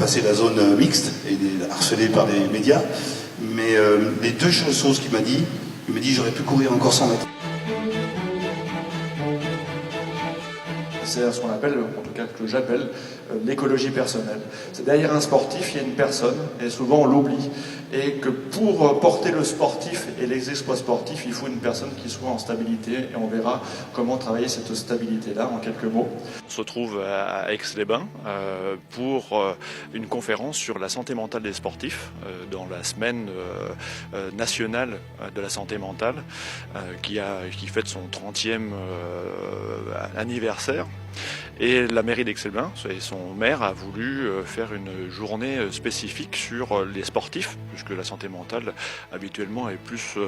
dépassé la zone mixte et harcelé par les médias. Mais les deux choses qu'il m'a dit, j'aurais pu courir encore 100 mètres. C'est ce qu'on appelle, en tout cas que j'appelle, l'écologie personnelle. C'est derrière un sportif, il y a une personne, et souvent on l'oublie. Et que pour porter le sportif et les exploits sportifs, il faut une personne qui soit en stabilité, et on verra comment travailler cette stabilité-là en quelques mots. On se trouve à Aix-les-Bains pour une conférence sur la santé mentale des sportifs dans la semaine nationale de la santé mentale qui fête son 30e anniversaire. Et la mairie d'Aix-les-Bains et son maire a voulu faire une journée spécifique sur les sportifs, puisque la santé mentale habituellement est plus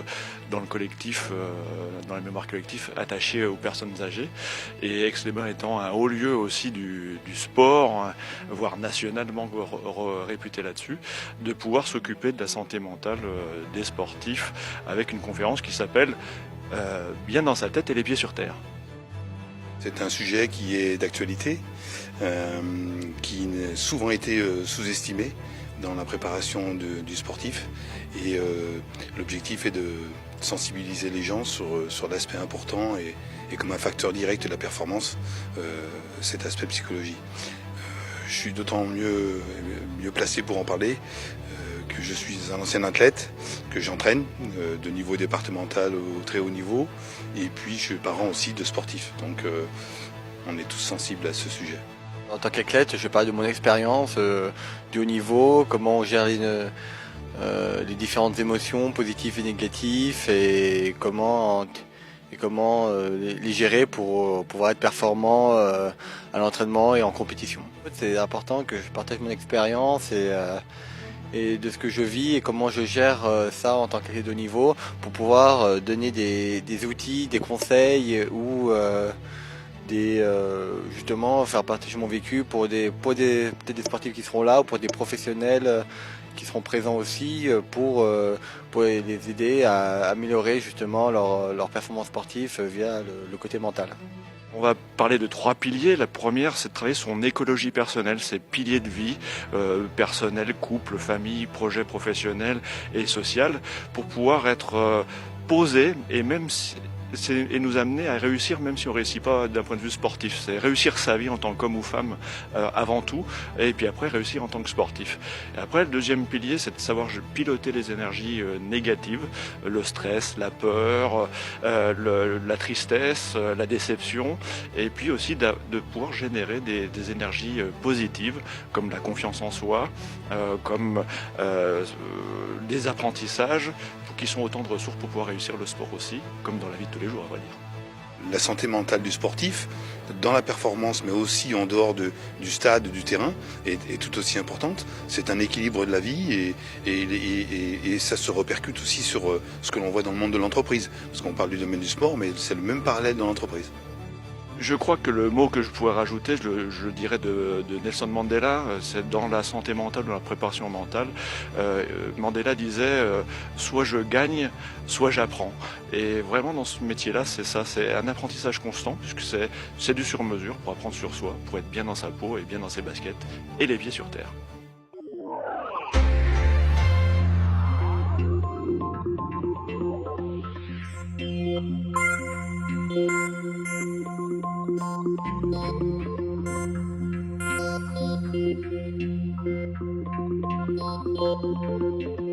dans le collectif, dans la mémoire collective, attachée aux personnes âgées. Et Aix-les-Bains étant un haut lieu aussi du sport, voire nationalement réputé là-dessus, de pouvoir s'occuper de la santé mentale des sportifs avec une conférence qui s'appelle Bien dans sa tête et les pieds sur terre. C'est un sujet qui est d'actualité, qui a souvent été sous-estimé dans la préparation du sportif. Et l'objectif est de sensibiliser les gens sur l'aspect important et comme un facteur direct de la performance, cet aspect psychologie. Je suis d'autant mieux placé pour en parler que je suis un ancien athlète, que j'entraîne de niveau départemental au très haut niveau, et puis je suis parent aussi de sportifs, donc on est tous sensibles à ce sujet. En tant qu'athlète, je parle de mon expérience du haut niveau, comment on gère les différentes émotions positives et négatives, et comment les gérer pour pouvoir être performant à l'entraînement et en compétition. C'est important que je partage mon expérience et de ce que je vis et comment je gère ça en tant qu'athlète de haut niveau pour pouvoir donner des outils, des conseils ou justement faire partager mon vécu pour peut-être des sportifs qui seront là ou pour des professionnels qui seront présents aussi pour les aider à améliorer justement leur performance sportive via le côté mental. On va parler de 3 piliers. La première, c'est de travailler son écologie personnelle, ses piliers de vie, personnel, couple, famille, projet professionnel et social, pour pouvoir être posé et nous amener à réussir même si on ne réussit pas d'un point de vue sportif. C'est réussir sa vie en tant qu'homme ou femme avant tout, et puis après réussir en tant que sportif. Et après, le deuxième pilier, c'est de savoir piloter les énergies négatives, le stress, la peur, la tristesse, la déception, et puis aussi de pouvoir générer des énergies positives, comme la confiance en soi, comme des apprentissages, qui sont autant de ressources pour pouvoir réussir le sport aussi, comme dans la vie de tous les jours, à vrai dire. La santé mentale du sportif, dans la performance, mais aussi en dehors du stade, du terrain, est tout aussi importante. C'est un équilibre de la vie et ça se répercute aussi sur ce que l'on voit dans le monde de l'entreprise. Parce qu'on parle du domaine du sport, mais c'est le même parallèle dans l'entreprise. Je crois que le mot que je pourrais rajouter, je le dirais de Nelson Mandela, c'est dans la santé mentale, dans la préparation mentale. Mandela disait soit je gagne, soit j'apprends. Et vraiment dans ce métier-là, c'est ça, c'est un apprentissage constant, puisque c'est du sur-mesure pour apprendre sur soi, pour être bien dans sa peau et bien dans ses baskets, et les pieds sur terre. Thank you.